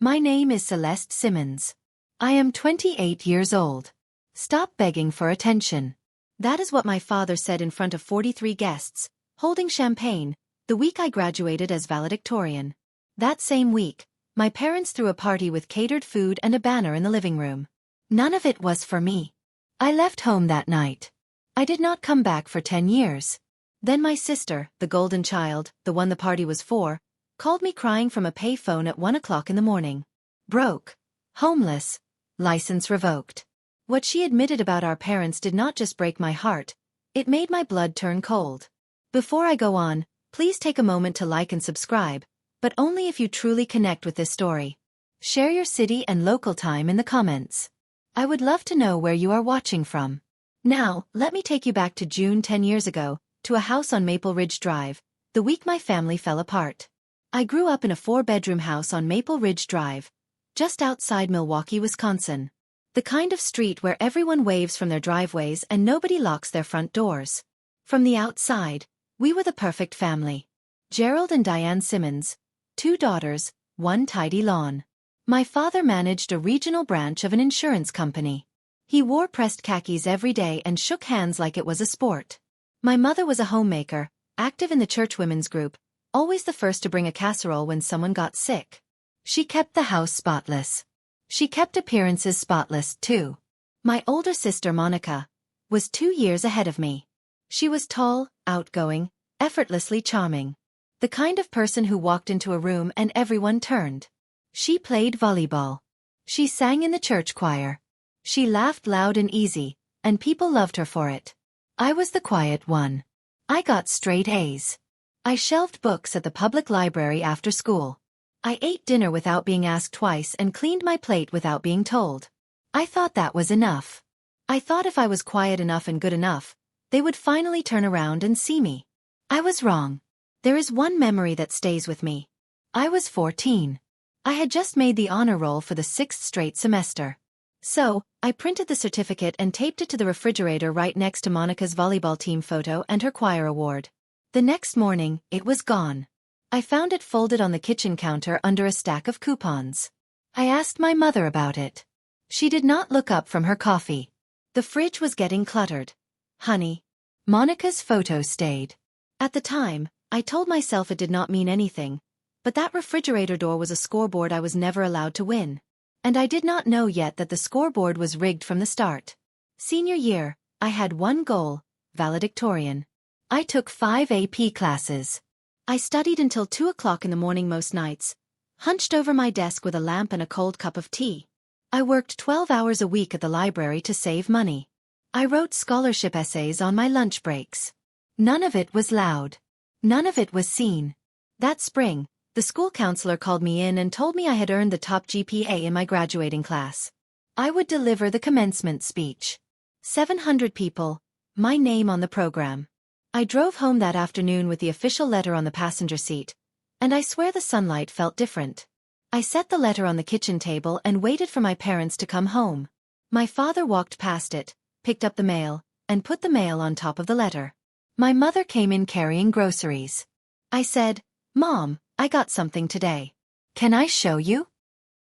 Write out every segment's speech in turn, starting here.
My name is Celeste Simmons. I am 28 years old. Stop begging for attention. That is what my father said in front of 43 guests, holding champagne, the week I graduated as valedictorian. That same week, my parents threw a party with catered food and a banner in the living room. None of it was for me. I left home that night. I did not come back for 10 years. Then my sister, the golden child, the one the party was for, called me crying from a pay phone at 1 o'clock in the morning. Broke. Homeless. License revoked. What she admitted about our parents did not just break my heart, it made my blood turn cold. Before I go on, please take a moment to like and subscribe, but only if you truly connect with this story. Share your city and local time in the comments. I would love to know where you are watching from. Now, let me take you back to June 10 years ago, to a house on Maple Ridge Drive, the week my family fell apart. I grew up in a 4-bedroom house on Maple Ridge Drive, just outside Milwaukee, Wisconsin. The kind of street where everyone waves from their driveways and nobody locks their front doors. From the outside, we were the perfect family. Gerald and Diane Simmons, 2 daughters, 1 tidy lawn. My father managed a regional branch of an insurance company. He wore pressed khakis every day and shook hands like it was a sport. My mother was a homemaker, active in the church women's group, always the first to bring a casserole when someone got sick. She kept the house spotless. She kept appearances spotless, too. My older sister, Monica, was 2 years ahead of me. She was tall, outgoing, effortlessly charming. The kind of person who walked into a room and everyone turned. She played volleyball. She sang in the church choir. She laughed loud and easy, and people loved her for it. I was the quiet one. I got straight A's. I shelved books at the public library after school. I ate dinner without being asked twice and cleaned my plate without being told. I thought that was enough. I thought if I was quiet enough and good enough, they would finally turn around and see me. I was wrong. There is one memory that stays with me. I was 14. I had just made the honor roll for the 6th straight semester. So, I printed the certificate and taped it to the refrigerator right next to Monica's volleyball team photo and her choir award. The next morning, it was gone. I found it folded on the kitchen counter under a stack of coupons. I asked my mother about it. She did not look up from her coffee. The fridge was getting cluttered. Honey, Monica's photo stayed. At the time, I told myself it did not mean anything, but that refrigerator door was a scoreboard I was never allowed to win. And I did not know yet that the scoreboard was rigged from the start. Senior year, I had one goal, valedictorian. I took 5 AP classes. I studied until 2 o'clock in the morning most nights, hunched over my desk with a lamp and a cold cup of tea. I worked 12 hours a week at the library to save money. I wrote scholarship essays on my lunch breaks. None of it was loud. None of it was seen. That spring, the school counselor called me in and told me I had earned the top GPA in my graduating class. I would deliver the commencement speech. 700 people, my name on the program. I drove home that afternoon with the official letter on the passenger seat, and I swear the sunlight felt different. I set the letter on the kitchen table and waited for my parents to come home. My father walked past it, picked up the mail, and put the mail on top of the letter. My mother came in carrying groceries. I said, "Mom, I got something today. Can I show you?"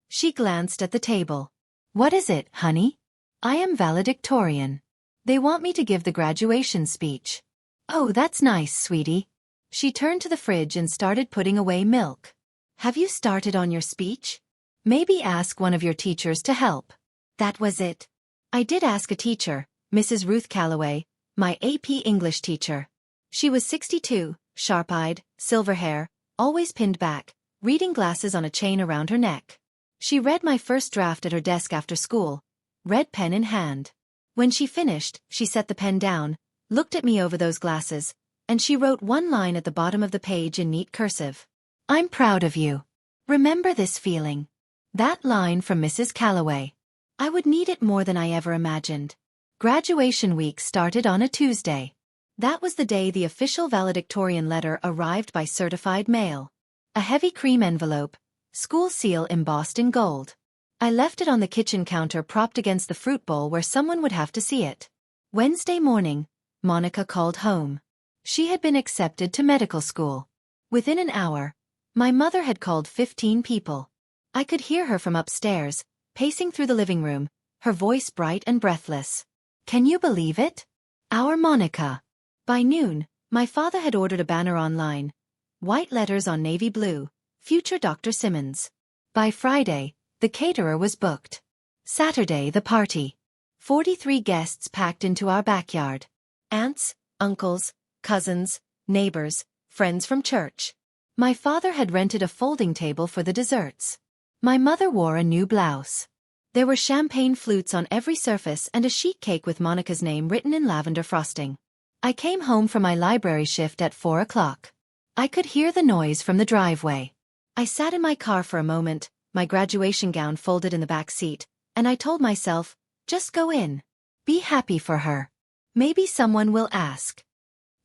She glanced at the table. "What is it, honey?" "I am valedictorian. They want me to give the graduation speech." "Oh, that's nice, sweetie." She turned to the fridge and started putting away milk. "Have you started on your speech? Maybe ask one of your teachers to help." That was it. I did ask a teacher, Mrs. Ruth Calloway, my AP English teacher. She was 62, sharp-eyed, silver hair, always pinned back, reading glasses on a chain around her neck. She read my first draft at her desk after school, red pen in hand. When she finished, she set the pen down, looked at me over those glasses, and she wrote one line at the bottom of the page in neat cursive. "I'm proud of you. Remember this feeling." That line from Mrs. Calloway. I would need it more than I ever imagined. Graduation week started on a Tuesday. That was the day the official valedictorian letter arrived by certified mail. A heavy cream envelope, school seal embossed in gold. I left it on the kitchen counter propped against the fruit bowl where someone would have to see it. Wednesday morning, Monica called home. She had been accepted to medical school. Within an hour, my mother had called 15 people. I could hear her from upstairs, pacing through the living room, her voice bright and breathless. Can you believe it? Our Monica. By noon, my father had ordered a banner online. White letters on navy blue, future Dr. Simmons. By Friday, the caterer was booked. Saturday the party. 43 guests packed into our backyard. Aunts, uncles, cousins, neighbors, friends from church. My father had rented a folding table for the desserts. My mother wore a new blouse. There were champagne flutes on every surface and a sheet cake with Monica's name written in lavender frosting. I came home from my library shift at 4 o'clock. I could hear the noise from the driveway. I sat in my car for a moment, my graduation gown folded in the back seat, and I told myself, just go in. Be happy for her. Maybe someone will ask.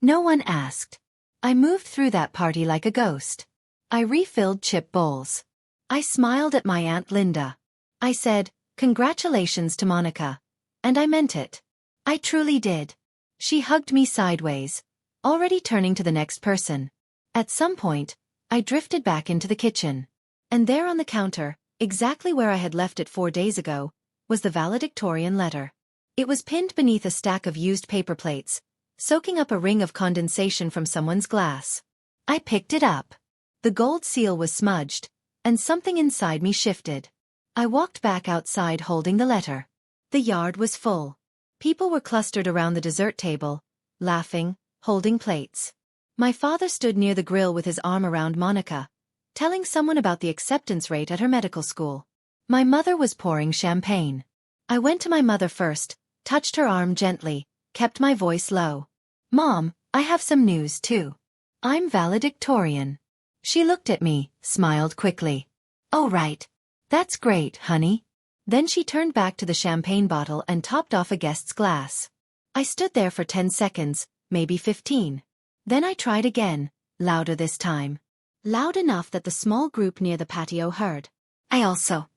No one asked. I moved through that party like a ghost. I refilled chip bowls. I smiled at my Aunt Linda. I said, congratulations to Monica. And I meant it. I truly did. She hugged me sideways, already turning to the next person. At some point, I drifted back into the kitchen. And there on the counter, exactly where I had left it 4 days ago, was the valedictorian letter. It was pinned beneath a stack of used paper plates, soaking up a ring of condensation from someone's glass. I picked it up. The gold seal was smudged, and something inside me shifted. I walked back outside holding the letter. The yard was full. People were clustered around the dessert table, laughing, holding plates. My father stood near the grill with his arm around Monica, telling someone about the acceptance rate at her medical school. My mother was pouring champagne. I went to my mother first, touched her arm gently, kept my voice low. Mom, I have some news too. I'm valedictorian. She looked at me, smiled quickly. Oh right. That's great, honey. Then she turned back to the champagne bottle and topped off a guest's glass. I stood there for 10 seconds, maybe 15. Then I tried again, louder this time. Loud enough that the small group near the patio heard. I also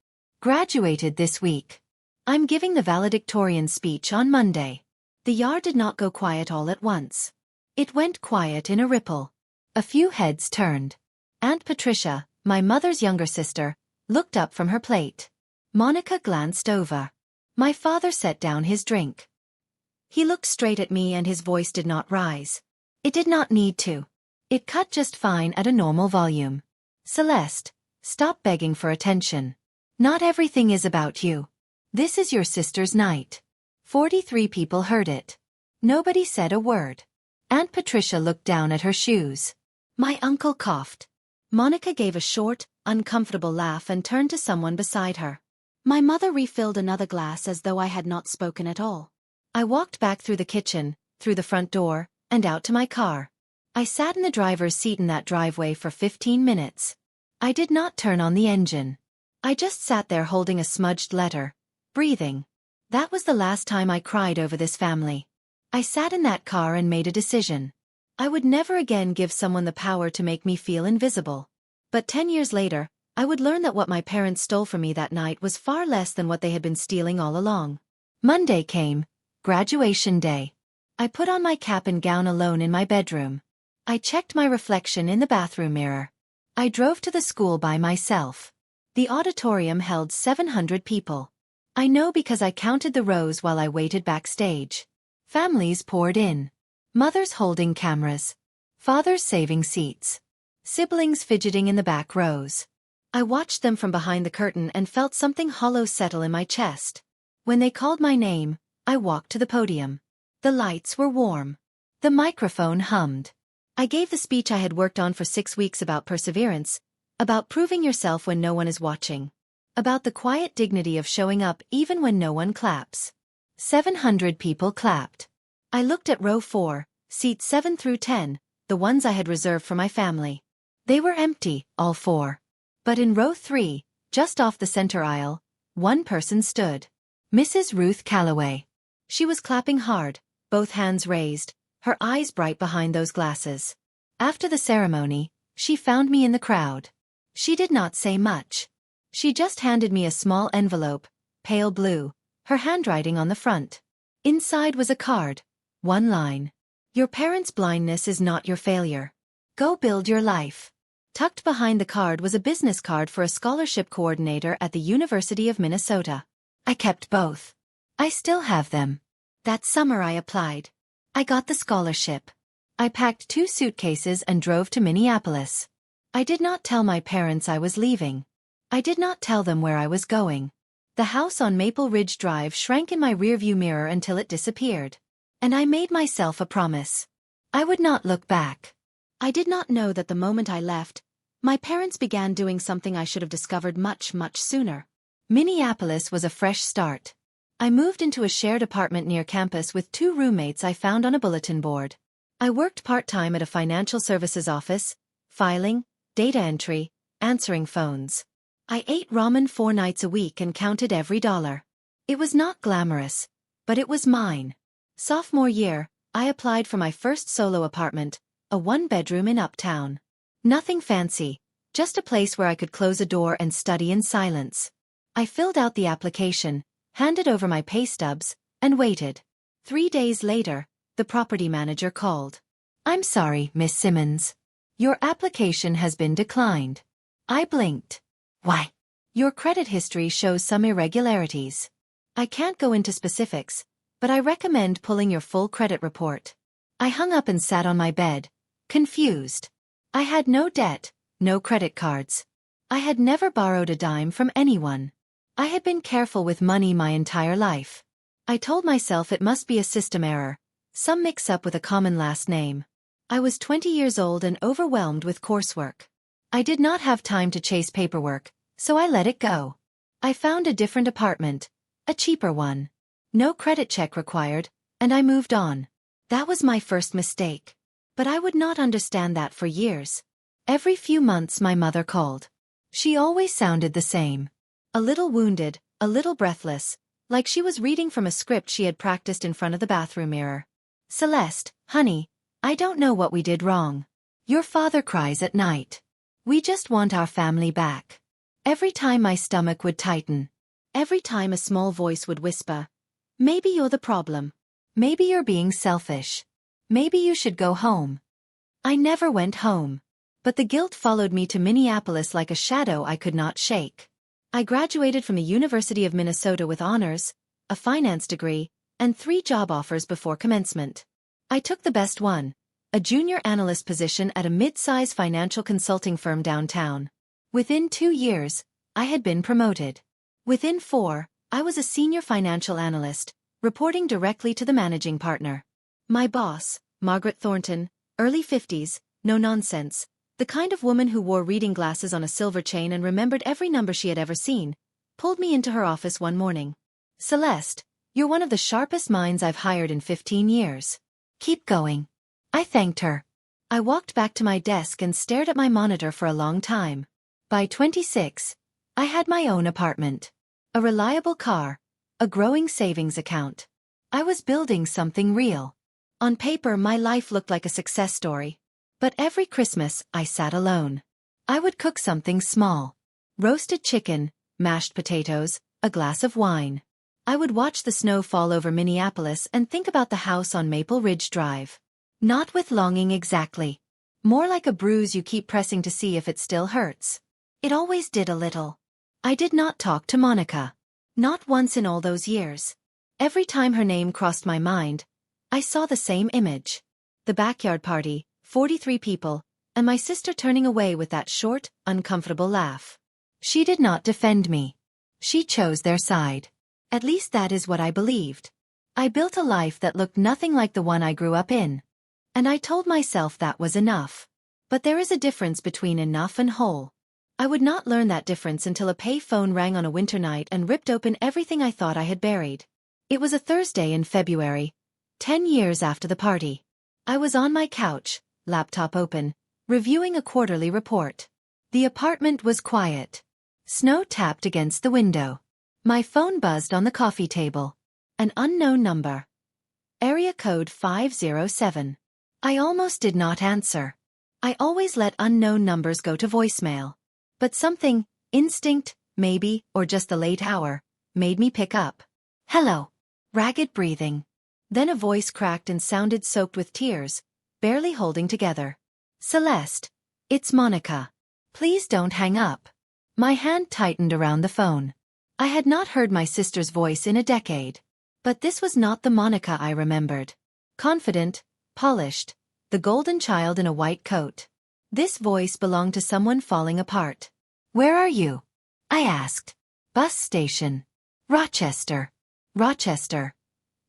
graduated this week. I'm giving the valedictorian speech on Monday. The yard did not go quiet all at once. It went quiet in a ripple. A few heads turned. Aunt Patricia, my mother's younger sister, looked up from her plate. Monica glanced over. My father set down his drink. He looked straight at me and his voice did not rise. It did not need to. It cut just fine at a normal volume. Celeste, stop begging for attention. Not everything is about you. This is your sister's night. 43 people heard it. Nobody said a word. Aunt Patricia looked down at her shoes. My uncle coughed. Monica gave a short, uncomfortable laugh and turned to someone beside her. My mother refilled another glass as though I had not spoken at all. I walked back through the kitchen, through the front door, and out to my car. I sat in the driver's seat in that driveway for 15 minutes. I did not turn on the engine. I just sat there holding a smudged letter, breathing. That was the last time I cried over this family. I sat in that car and made a decision. I would never again give someone the power to make me feel invisible. But 10 years later, I would learn that what my parents stole from me that night was far less than what they had been stealing all along. Monday came, graduation day. I put on my cap and gown alone in my bedroom. I checked my reflection in the bathroom mirror. I drove to the school by myself. The auditorium held 700 people. I know because I counted the rows while I waited backstage. Families poured in. Mothers holding cameras. Fathers saving seats. Siblings fidgeting in the back rows. I watched them from behind the curtain and felt something hollow settle in my chest. When they called my name, I walked to the podium. The lights were warm. The microphone hummed. I gave the speech I had worked on for 6 weeks about perseverance, about proving yourself when no one is watching, about the quiet dignity of showing up even when no one claps. 700 people clapped. I looked at row 4, seats 7 through 10, the ones I had reserved for my family. They were empty, all 4. But in row 3, just off the center aisle, one person stood. Mrs. Ruth Calloway. She was clapping hard, both hands raised, her eyes bright behind those glasses. After the ceremony, she found me in the crowd. She did not say much. She just handed me a small envelope, pale blue, her handwriting on the front. Inside was a card, one line. Your parents' blindness is not your failure. Go build your life. Tucked behind the card was a business card for a scholarship coordinator at the University of Minnesota. I kept both. I still have them. That summer I applied. I got the scholarship. I packed 2 suitcases and drove to Minneapolis. I did not tell my parents I was leaving. I did not tell them where I was going. The house on Maple Ridge Drive shrank in my rearview mirror until it disappeared. And I made myself a promise. I would not look back. I did not know that the moment I left, my parents began doing something I should have discovered much sooner. Minneapolis was a fresh start. I moved into a shared apartment near campus with 2 roommates I found on a bulletin board. I worked part-time at a financial services office, filing, data entry, answering phones. I ate ramen 4 nights a week and counted every dollar. It was not glamorous, but it was mine. Sophomore year, I applied for my first solo apartment, a 1-bedroom in Uptown. Nothing fancy, just a place where I could close a door and study in silence. I filled out the application, handed over my pay stubs, and waited. 3 days later, the property manager called. "I'm sorry, Miss Simmons. Your application has been declined." I blinked. "Why?" "Your credit history shows some irregularities. I can't go into specifics, but I recommend pulling your full credit report." I hung up and sat on my bed, confused. I had no debt, no credit cards. I had never borrowed a dime from anyone. I had been careful with money my entire life. I told myself it must be a system error, some mix-up with a common last name. I was 20 years old and overwhelmed with coursework. I did not have time to chase paperwork, so I let it go. I found a different apartment, a cheaper one. No credit check required, and I moved on. That was my first mistake. But I would not understand that for years. Every few months my mother called. She always sounded the same. A little wounded, a little breathless, like she was reading from a script she had practiced in front of the bathroom mirror. "Celeste, honey, I don't know what we did wrong. Your father cries at night. We just want our family back." Every time my stomach would tighten. Every time a small voice would whisper, "Maybe you're the problem. Maybe you're being selfish. Maybe you should go home." I never went home. But the guilt followed me to Minneapolis like a shadow I could not shake. I graduated from the University of Minnesota with honors, a finance degree, and 3 job offers before commencement. I took the best one, a junior analyst position at a mid-size financial consulting firm downtown. Within 2 years, I had been promoted. Within 4, I was a senior financial analyst, reporting directly to the managing partner. My boss, Margaret Thornton, early 50s, no nonsense, the kind of woman who wore reading glasses on a silver chain and remembered every number she had ever seen, pulled me into her office one morning. "Celeste, you're one of the sharpest minds I've hired in 15 years. Keep going." I thanked her. I walked back to my desk and stared at my monitor for a long time. By 26, I had my own apartment. A reliable car. A growing savings account. I was building something real. On paper my life looked like a success story. But every Christmas, I sat alone. I would cook something small. Roasted chicken, mashed potatoes, a glass of wine. I would watch the snow fall over Minneapolis and think about the house on Maple Ridge Drive. Not with longing exactly. More like a bruise you keep pressing to see if it still hurts. It always did a little. I did not talk to Monica. Not once in all those years. Every time her name crossed my mind, I saw the same image. The backyard party, 43 people, and my sister turning away with that short, uncomfortable laugh. She did not defend me. She chose their side. At least that is what I believed. I built a life that looked nothing like the one I grew up in. And I told myself that was enough. But there is a difference between enough and whole. I would not learn that difference until a pay phone rang on a winter night and ripped open everything I thought I had buried. It was a Thursday in February, 10 years after the party. I was on my couch, laptop open, reviewing a quarterly report. The apartment was quiet. Snow tapped against the window. My phone buzzed on the coffee table. An unknown number. Area code 507. I almost did not answer. I always let unknown numbers go to voicemail. But something, instinct, maybe, or just the late hour, made me pick up. "Hello." Ragged breathing. Then a voice cracked and sounded soaked with tears, barely holding together. "Celeste. It's Monica." Please don't hang up. My hand tightened around the phone. I had not heard my sister's voice in a decade. But this was not the Monica I remembered. Confident, polished, the golden child in a white coat. This voice belonged to someone falling apart. Where are you? I asked. Bus station. Rochester. Rochester.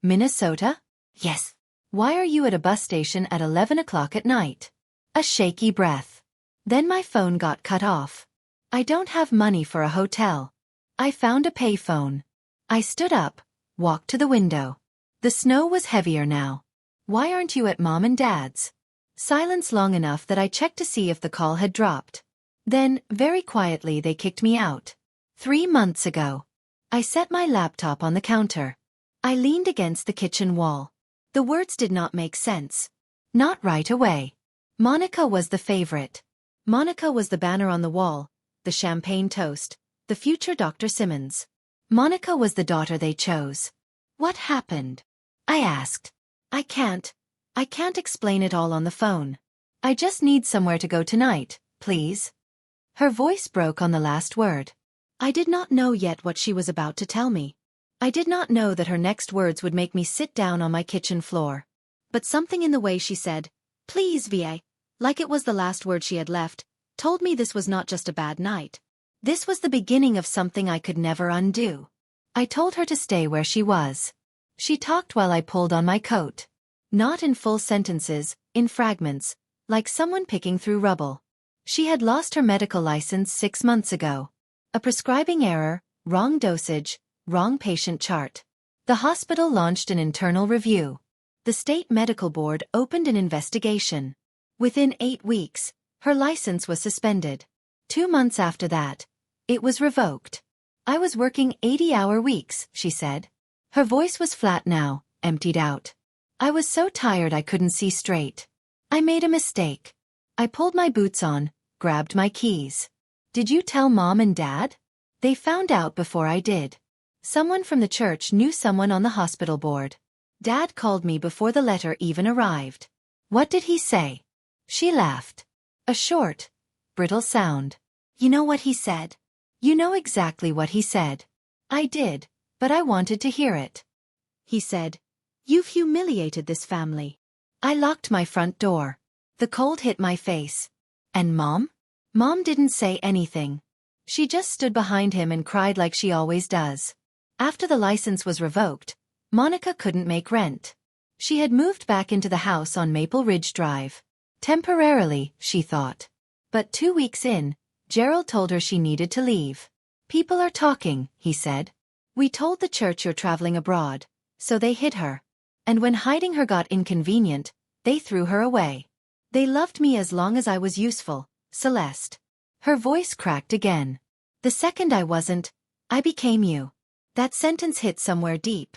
Minnesota? Yes. Why are you at a bus station at 11 o'clock at night? A shaky breath. Then my phone got cut off. I don't have money for a hotel. I found a payphone. I stood up, walked to the window. The snow was heavier now. Why aren't you at Mom and Dad's? Silence long enough that I checked to see if the call had dropped. Then, very quietly, they kicked me out. 3 months ago. I set my laptop on the counter. I leaned against the kitchen wall. The words did not make sense. Not right away. Monica was the favorite. Monica was the banner on the wall, the champagne toast, the future Dr. Simmons. Monica was the daughter they chose. What happened? I asked. I can't explain it all on the phone. I just need somewhere to go tonight, please. Her voice broke on the last word. I did not know yet what she was about to tell me. I did not know that her next words would make me sit down on my kitchen floor. But something in the way she said, "Please, VA," like it was the last word she had left, told me this was not just a bad night. This was the beginning of something I could never undo. I told her to stay where she was. She talked while I pulled on my coat. Not in full sentences, in fragments, like someone picking through rubble. She had lost her medical license 6 months ago. A prescribing error, wrong dosage, wrong patient chart. The hospital launched an internal review. The state medical board opened an investigation. Within 8 weeks, her license was suspended. 2 months after that, it was revoked. I was working 80-hour weeks, she said. Her voice was flat now, emptied out. I was so tired I couldn't see straight. I made a mistake. I pulled my boots on, grabbed my keys. Did you tell Mom and Dad? They found out before I did. Someone from the church knew someone on the hospital board. Dad called me before the letter even arrived. What did he say? She laughed. A short, brittle sound. You know what he said? You know exactly what he said. I did, but I wanted to hear it. He said, "You've humiliated this family." I locked my front door. The cold hit my face. And Mom? Mom didn't say anything. She just stood behind him and cried like she always does. After the license was revoked, Monica couldn't make rent. She had moved back into the house on Maple Ridge Drive. Temporarily, she thought. But 2 weeks in, Gerald told her she needed to leave. People are talking, he said. We told the church you're traveling abroad, so they hid her. And when hiding her got inconvenient, they threw her away. They loved me as long as I was useful, Celeste. Her voice cracked again. The second I wasn't, I became you. That sentence hit somewhere deep.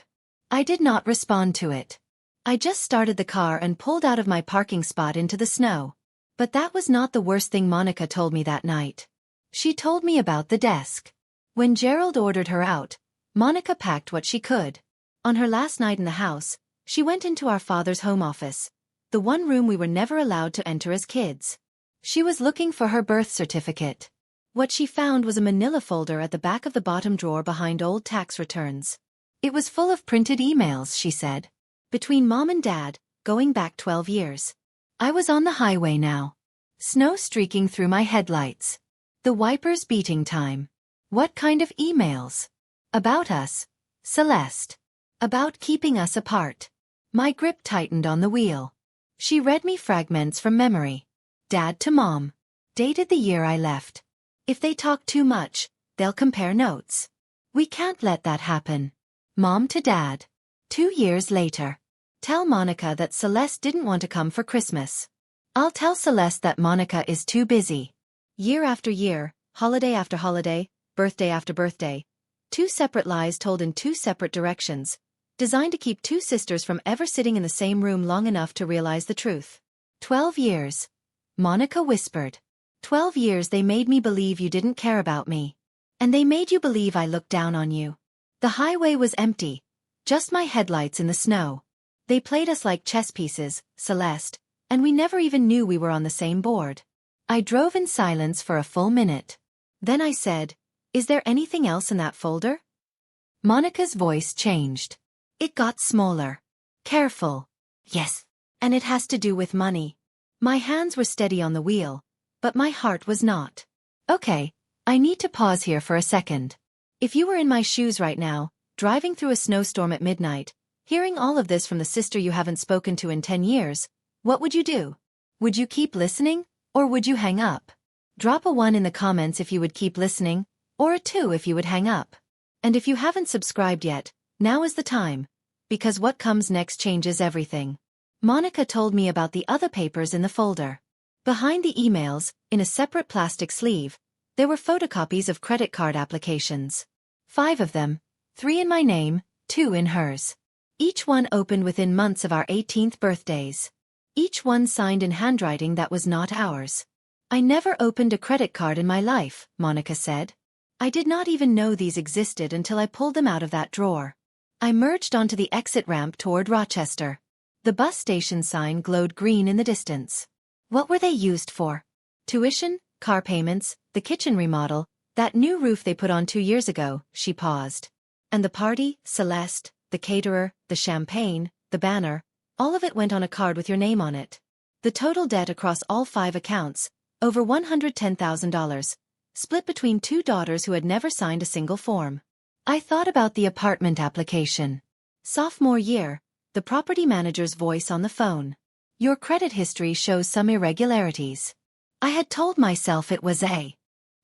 I did not respond to it. I just started the car and pulled out of my parking spot into the snow. But that was not the worst thing Monica told me that night. She told me about the desk. When Gerald ordered her out, Monica packed what she could. On her last night in the house, she went into our father's home office, the one room we were never allowed to enter as kids. She was looking for her birth certificate. What she found was a manila folder at the back of the bottom drawer behind old tax returns. It was full of printed emails, she said. Between Mom and Dad, going back 12 years. I was on the highway now. Snow streaking through my headlights. The wipers beating time. What kind of emails? About us, Celeste. About keeping us apart. My grip tightened on the wheel. She read me fragments from memory. Dad to Mom. Dated the year I left. If they talk too much, they'll compare notes. We can't let that happen. Mom to Dad. 2 years later. Tell Monica that Celeste didn't want to come for Christmas. I'll tell Celeste that Monica is too busy. Year after year, holiday after holiday, birthday after birthday. 2 separate lies told in 2 separate directions, designed to keep 2 sisters from ever sitting in the same room long enough to realize the truth. 12 years. Monica whispered. 12 years they made me believe you didn't care about me. And they made you believe I looked down on you. The highway was empty. Just my headlights in the snow. They played us like chess pieces, Celeste, and we never even knew we were on the same board. I drove in silence for a full minute. Then I said, "Is there anything else in that folder?" Monica's voice changed. It got smaller. Careful. Yes. And it has to do with money. My hands were steady on the wheel, but my heart was not. Okay, I need to pause here for a second. If you were in my shoes right now, driving through a snowstorm at midnight, hearing all of this from the sister you haven't spoken to in 10 years, what would you do? Would you keep listening, or would you hang up? Drop a 1 in the comments if you would keep listening, or a 2 if you would hang up. And if you haven't subscribed yet, now is the time, because what comes next changes everything. Monica told me about the other papers in the folder. Behind the emails, in a separate plastic sleeve, there were photocopies of credit card applications. 5 of them, 3 in my name, 2 in hers. Each one opened within months of our 18th birthdays. Each one signed in handwriting that was not ours. I never opened a credit card in my life, Monica said. I did not even know these existed until I pulled them out of that drawer. I merged onto the exit ramp toward Rochester. The bus station sign glowed green in the distance. What were they used for? Tuition, car payments, the kitchen remodel, that new roof they put on 2 years ago, she paused. And the party, Celeste, the caterer, the champagne, the banner, all of it went on a card with your name on it. The total debt across all 5 accounts, over $110,000, split between 2 daughters who had never signed a single form. I thought about the apartment application. Sophomore year, the property manager's voice on the phone. Your credit history shows some irregularities. I had told myself it was a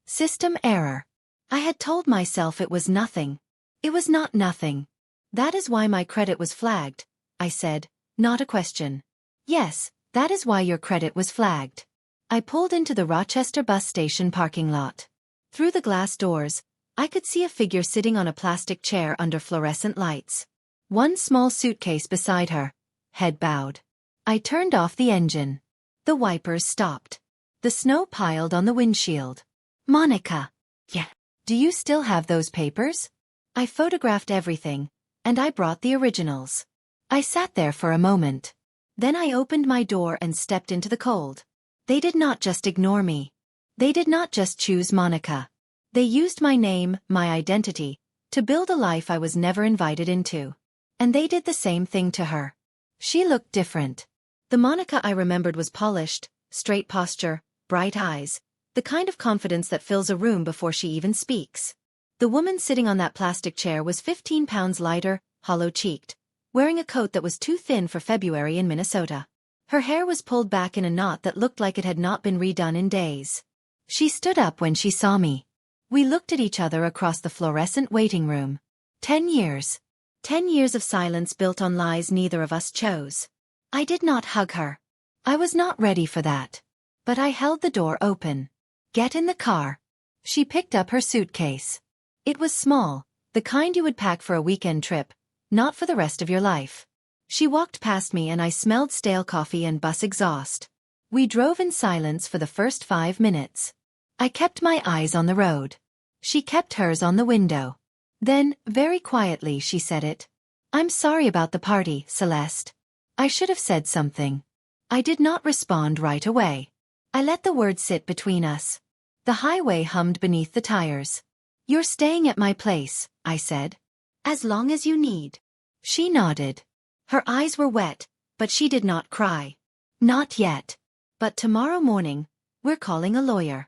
system error. I had told myself it was nothing. It was not nothing. That is why my credit was flagged, I said, not a question. Yes, that is why your credit was flagged. I pulled into the Rochester bus station parking lot. Through the glass doors, I could see a figure sitting on a plastic chair under fluorescent lights. One small suitcase beside her, head bowed. I turned off the engine. The wipers stopped. The snow piled on the windshield. Monica. Yeah. Do you still have those papers? I photographed everything, and I brought the originals. I sat there for a moment. Then I opened my door and stepped into the cold. They did not just ignore me. They did not just choose Monica. They used my name, my identity, to build a life I was never invited into. And they did the same thing to her. She looked different. The Monica I remembered was polished, straight posture, bright eyes, the kind of confidence that fills a room before she even speaks. The woman sitting on that plastic chair was 15 pounds lighter, hollow-cheeked, wearing a coat that was too thin for February in Minnesota. Her hair was pulled back in a knot that looked like it had not been redone in days. She stood up when she saw me. We looked at each other across the fluorescent waiting room. 10 years. 10 years of silence built on lies neither of us chose. I did not hug her. I was not ready for that. But I held the door open. Get in the car. She picked up her suitcase. It was small, the kind you would pack for a weekend trip, not for the rest of your life. She walked past me and I smelled stale coffee and bus exhaust. We drove in silence for the first 5 minutes. I kept my eyes on the road. She kept hers on the window. Then, very quietly, she said it. I'm sorry about the party, Celeste. I should have said something. I did not respond right away. I let the words sit between us. The highway hummed beneath the tires. You're staying at my place, I said. As long as you need. She nodded. Her eyes were wet, but she did not cry. Not yet. But tomorrow morning, we're calling a lawyer.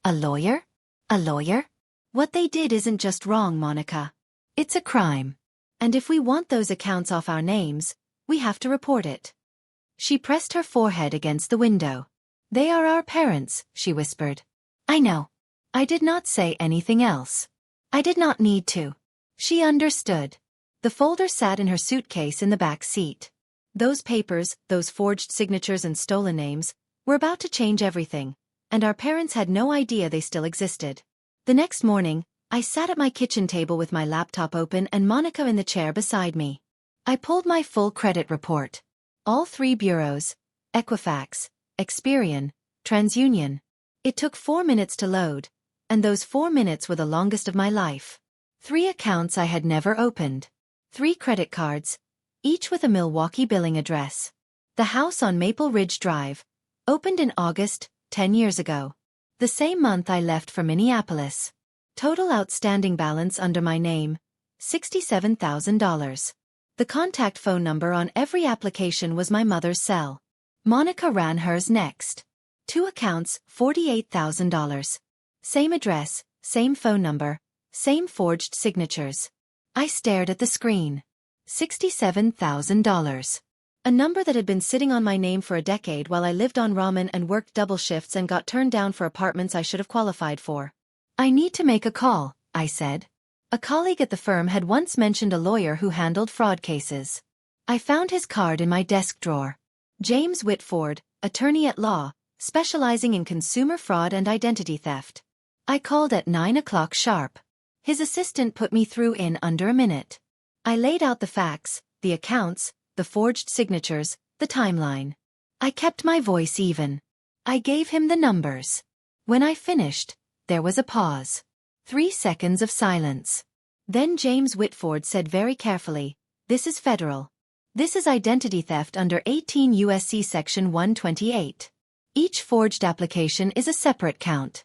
A lawyer? A lawyer? What they did isn't just wrong, Monica. It's a crime. And if we want those accounts off our names, we have to report it. She pressed her forehead against the window. They are our parents, she whispered. I know. I did not say anything else. I did not need to. She understood. The folder sat in her suitcase in the back seat. Those papers, those forged signatures and stolen names, were about to change everything, and our parents had no idea they still existed. The next morning, I sat at my kitchen table with my laptop open and Monica in the chair beside me. I pulled my full credit report. All 3 bureaus, Equifax, Experian, TransUnion. It took 4 minutes to load, and those 4 minutes were the longest of my life. 3 accounts I had never opened. 3 credit cards, each with a Milwaukee billing address. The house on Maple Ridge Drive, opened in August 10 years ago. The same month I left for Minneapolis. Total outstanding balance under my name, $67,000. The contact phone number on every application was my mother's cell. Monica ran hers next. 2 accounts, $48,000. Same address, same phone number, same forged signatures. I stared at the screen. $67,000. A number that had been sitting on my name for a decade while I lived on ramen and worked double shifts and got turned down for apartments I should have qualified for. I need to make a call, I said. A colleague at the firm had once mentioned a lawyer who handled fraud cases. I found his card in my desk drawer. James Whitford, attorney at law, specializing in consumer fraud and identity theft. I called at 9 o'clock sharp. His assistant put me through in under a minute. I laid out the facts, the accounts, the forged signatures, the timeline. I kept my voice even. I gave him the numbers. When I finished, there was a pause. 3 seconds of silence. Then James Whitford said very carefully, "This is federal. This is identity theft under 18 U.S.C. Section 128. Each forged application is a separate count."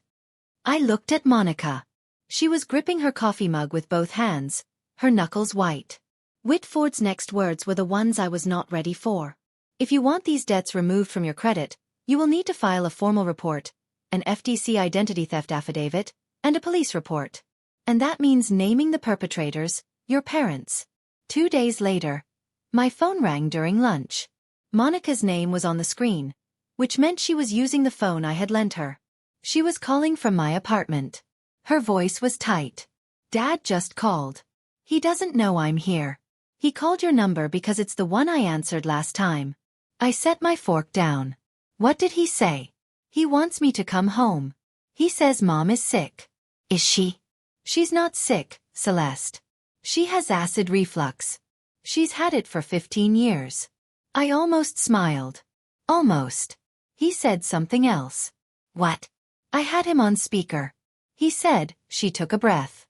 I looked at Monica. She was gripping her coffee mug with both hands, her knuckles white. Whitford's next words were the ones I was not ready for. "If you want these debts removed from your credit, you will need to file a formal report, an FDC identity theft affidavit, and a police report. And that means naming the perpetrators, your parents." 2 days later, my phone rang during lunch. Monica's name was on the screen, which meant she was using the phone I had lent her. She was calling from my apartment. Her voice was tight. "Dad just called. He doesn't know I'm here. He called your number because it's the one I answered last time." I set my fork down. "What did he say?" "He wants me to come home. He says Mom is sick." "Is she?" "She's not sick, Celeste. She has acid reflux. She's had it for 15 years. I almost smiled. Almost. He said something else. "What?" I had him on speaker. He said, she took a breath.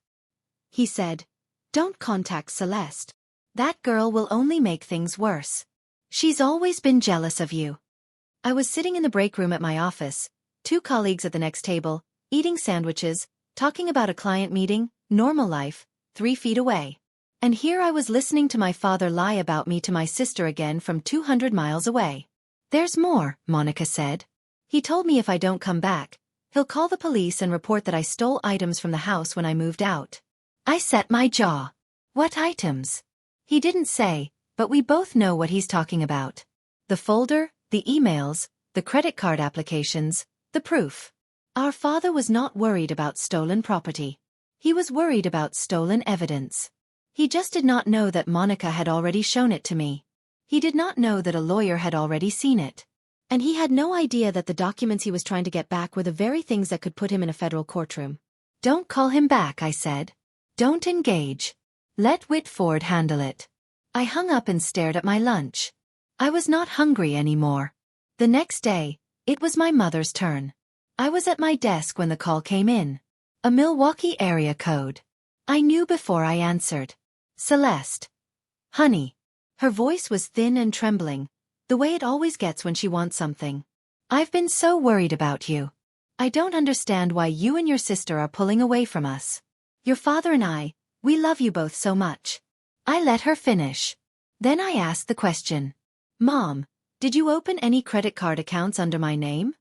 He said, "Don't contact Celeste. That girl will only make things worse. She's always been jealous of you." I was sitting in the break room at my office, 2 colleagues at the next table, eating sandwiches, talking about a client meeting, normal life, 3 feet away. And here I was listening to my father lie about me to my sister again from 200 miles away. "There's more," Monica said. "He told me if I don't come back, he'll call the police and report that I stole items from the house when I moved out." I set my jaw. "What items?" He didn't say, but we both know what he's talking about. The folder, the emails, the credit card applications, the proof. Our father was not worried about stolen property. He was worried about stolen evidence. He just did not know that Monica had already shown it to me. He did not know that a lawyer had already seen it. And he had no idea that the documents he was trying to get back were the very things that could put him in a federal courtroom. "Don't call him back," I said. "Don't engage. Let Whitford handle it." I hung up and stared at my lunch. I was not hungry anymore. The next day, it was my mother's turn. I was at my desk when the call came in. A Milwaukee area code. I knew before I answered. "Celeste. Honey." Her voice was thin and trembling, the way it always gets when she wants something. "I've been so worried about you. I don't understand why you and your sister are pulling away from us. Your father and I, we love you both so much." I let her finish. Then I asked the question. "Mom, did you open any credit card accounts under my name?"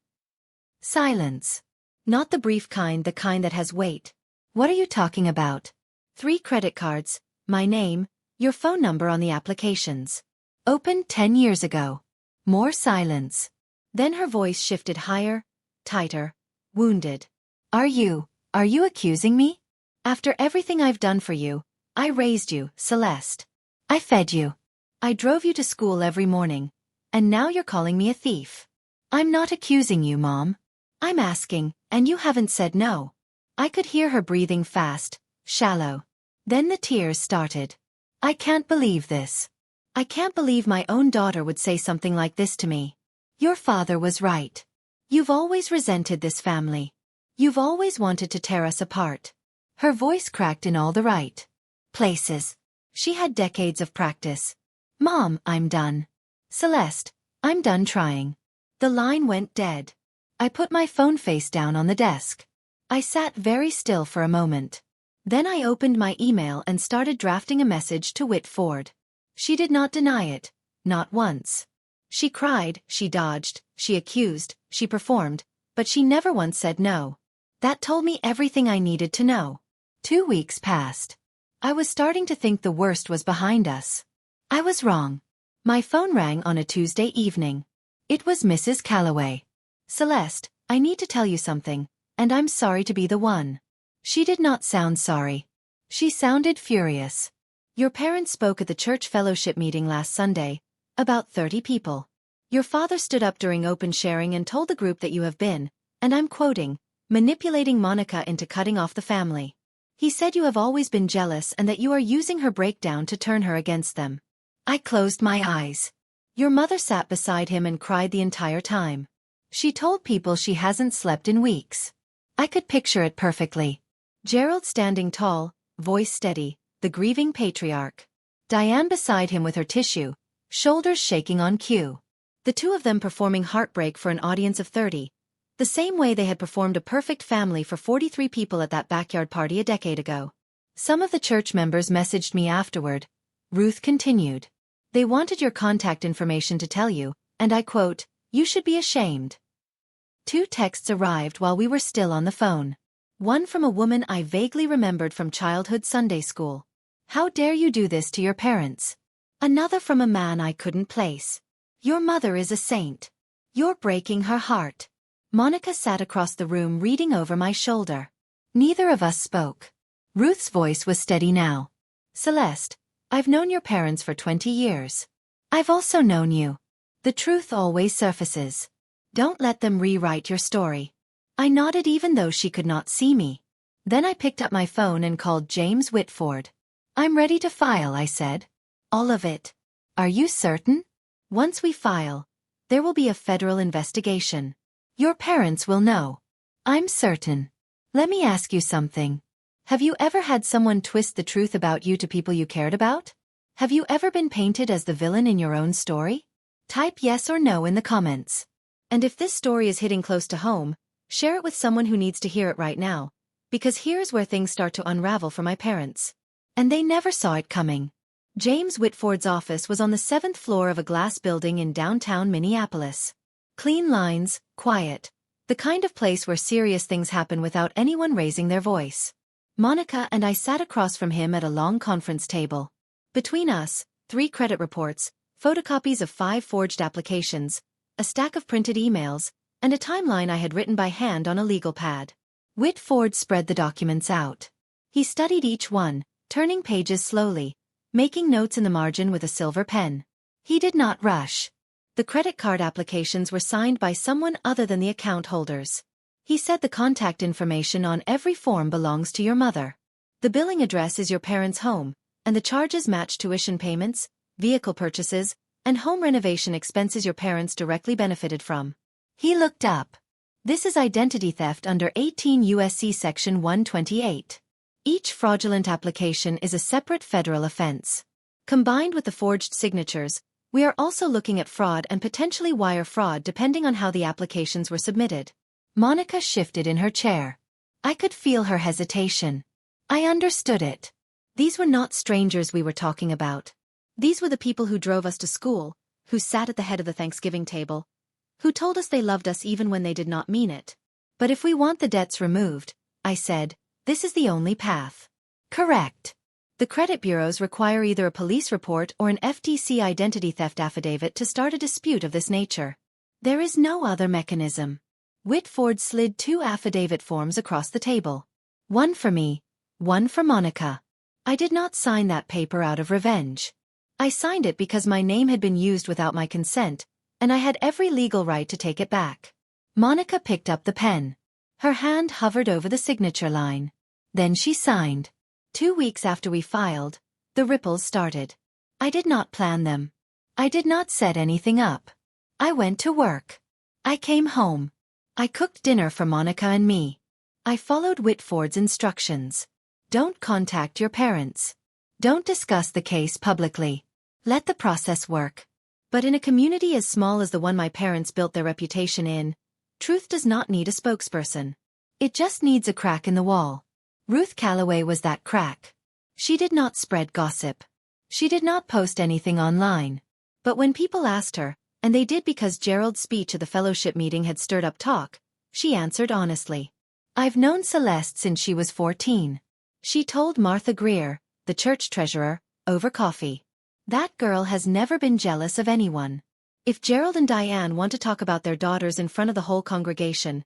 Silence. "Not the brief kind, the kind that has weight." "What are you talking about?" 3 credit cards, my name, your phone number on the applications. Opened 10 years ago." More silence. Then her voice shifted higher, tighter, wounded. Are you accusing me? After everything I've done for you, I raised you, Celeste. I fed you. I drove you to school every morning. And now you're calling me a thief. I'm not accusing you, Mom. I'm asking, and you haven't said no." I could hear her breathing fast, shallow. Then the tears started. "I can't believe this. I can't believe my own daughter would say something like this to me. Your father was right. You've always resented this family. You've always wanted to tear us apart." Her voice cracked in all the right places. She had decades of practice. "Mom, I'm done. Celeste, I'm done trying." The line went dead. I put my phone face down on the desk. I sat very still for a moment. Then I opened my email and started drafting a message to Whitford. She did not deny it, not once. She cried, she dodged, she accused, she performed, but she never once said no. That told me everything I needed to know. 2 weeks passed. I was starting to think the worst was behind us. I was wrong. My phone rang on a Tuesday evening. It was Mrs. Calloway. "Celeste, I need to tell you something, and I'm sorry to be the one." She did not sound sorry. She sounded furious. "Your parents spoke at the church fellowship meeting last Sunday, about 30 people. Your father stood up during open sharing and told the group that you have been, and I'm quoting, manipulating Monica into cutting off the family. He said you have always been jealous and that you are using her breakdown to turn her against them." I closed my eyes. Your mother sat beside him and cried the entire time. She told people she hasn't slept in weeks. I could picture it perfectly. Gerald standing tall, voice steady, the grieving patriarch. Diane beside him with her tissue, shoulders shaking on cue. The two of them performing Heartbreak for an audience of 30, the same way they had performed A Perfect Family for 43 people at that backyard party a decade ago. Some of the church members messaged me afterward. Ruth continued. "They wanted your contact information to tell you, and I quote, 'You should be ashamed.'" 2 texts arrived while we were still on the phone. One from a woman I vaguely remembered from childhood Sunday school. "How dare you do this to your parents?" Another from a man I couldn't place. "Your mother is a saint. You're breaking her heart." Monica sat across the room reading over my shoulder. Neither of us spoke. Ruth's voice was steady now. "Celeste, I've known your parents for 20 years. I've also known you. The truth always surfaces. Don't let them rewrite your story." I nodded even though she could not see me. Then I picked up my phone and called James Whitford. "I'm ready to file," I said. "All of it." "Are you certain?" "Once we file, there will be a federal investigation. Your parents will know." "I'm certain." "Let me ask you something. Have you ever had someone twist the truth about you to people you cared about? Have you ever been painted as the villain in your own story? Type yes or no in the comments. And if this story is hitting close to home, share it with someone who needs to hear it right now, because here's where things start to unravel for my parents. And they never saw it coming. James Whitford's office was on the 7th floor of a glass building in downtown Minneapolis. Clean lines, quiet. The kind of place where serious things happen without anyone raising their voice. Monica and I sat across from him at a long conference table. Between us, 3 credit reports, photocopies of 5 forged applications, a stack of printed emails, and a timeline I had written by hand on a legal pad. Whitford spread the documents out. He studied each one, turning pages slowly, making notes in the margin with a silver pen. He did not rush. The credit card applications were signed by someone other than the account holders. He said the contact information on every form belongs to your mother. The billing address is your parents' home, and the charges match tuition payments, vehicle purchases, and home renovation expenses your parents directly benefited from. He looked up. This is identity theft under 18 U.S.C. Section 128. Each fraudulent application is a separate federal offense. Combined with the forged signatures, we are also looking at fraud and potentially wire fraud depending on how the applications were submitted. Monica shifted in her chair. I could feel her hesitation. I understood it. These were not strangers we were talking about. These were the people who drove us to school, who sat at the head of the Thanksgiving table, who told us they loved us even when they did not mean it. But if we want the debts removed, I said, this is the only path. Correct. The credit bureaus require either a police report or an FTC identity theft affidavit to start a dispute of this nature. There is no other mechanism. Whitford slid 2 affidavit forms across the table. One for me, one for Monica. I did not sign that paper out of revenge. I signed it because my name had been used without my consent, and I had every legal right to take it back. Monica picked up the pen. Her hand hovered over the signature line. Then she signed. 2 weeks after we filed, the ripples started. I did not plan them. I did not set anything up. I went to work. I came home. I cooked dinner for Monica and me. I followed Whitford's instructions. Don't contact your parents. Don't discuss the case publicly. Let the process work. But in a community as small as the one my parents built their reputation in, Truth does not need a spokesperson. It just needs a crack in the wall. Ruth Calloway was that crack. She did not spread gossip. She did not post anything online. But when people asked her, and they did because Gerald's speech at the fellowship meeting had stirred up talk, she answered honestly. I've known Celeste since she was 14. She told Martha Greer, the church treasurer, over coffee. That girl has never been jealous of anyone. If Gerald and Diane want to talk about their daughters in front of the whole congregation,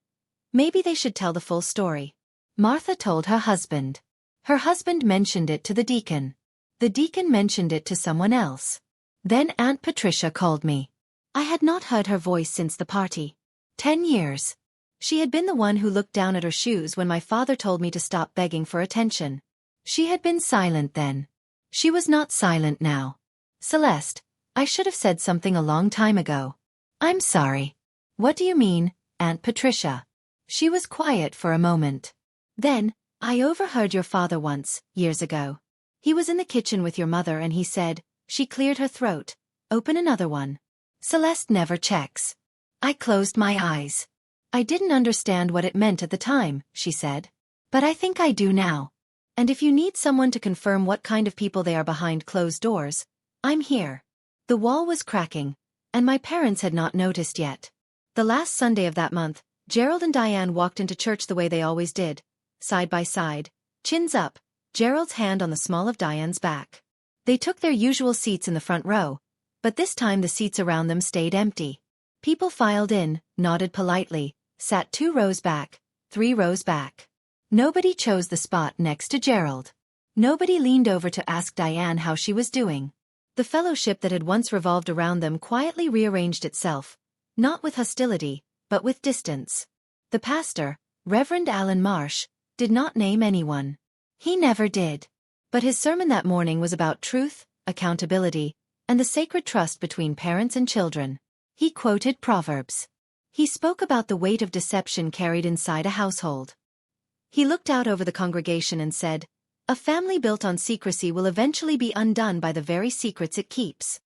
maybe they should tell the full story. Martha told her husband. Her husband mentioned it to the deacon. The deacon mentioned it to someone else. Then Aunt Patricia called me. I had not heard her voice since the party. 10 years. She had been the one who looked down at her shoes when my father told me to stop begging for attention. She had been silent then. She was not silent now. Celeste, I should have said something a long time ago. I'm sorry. What do you mean, Aunt Patricia? She was quiet for a moment. Then, I overheard your father once, years ago. He was in the kitchen with your mother and he said, she cleared her throat, open another one. Celeste never checks. I closed my eyes. I didn't understand what it meant at the time, she said. But I think I do now. And if you need someone to confirm what kind of people they are behind closed doors, I'm here. The wall was cracking, and my parents had not noticed yet. The last Sunday of that month, Gerald and Diane walked into church the way they always did, side by side, chins up, Gerald's hand on the small of Diane's back. They took their usual seats in the front row, but this time the seats around them stayed empty. People filed in, nodded politely, sat 2 rows back, 3 rows back. Nobody chose the spot next to Gerald. Nobody leaned over to ask Diane how she was doing. The fellowship that had once revolved around them quietly rearranged itself, not with hostility, but with distance. The pastor, Reverend Alan Marsh, did not name anyone. He never did. But his sermon that morning was about truth, accountability, and the sacred trust between parents and children. He quoted Proverbs. He spoke about the weight of deception carried inside a household. He looked out over the congregation and said, a family built on secrecy will eventually be undone by the very secrets it keeps.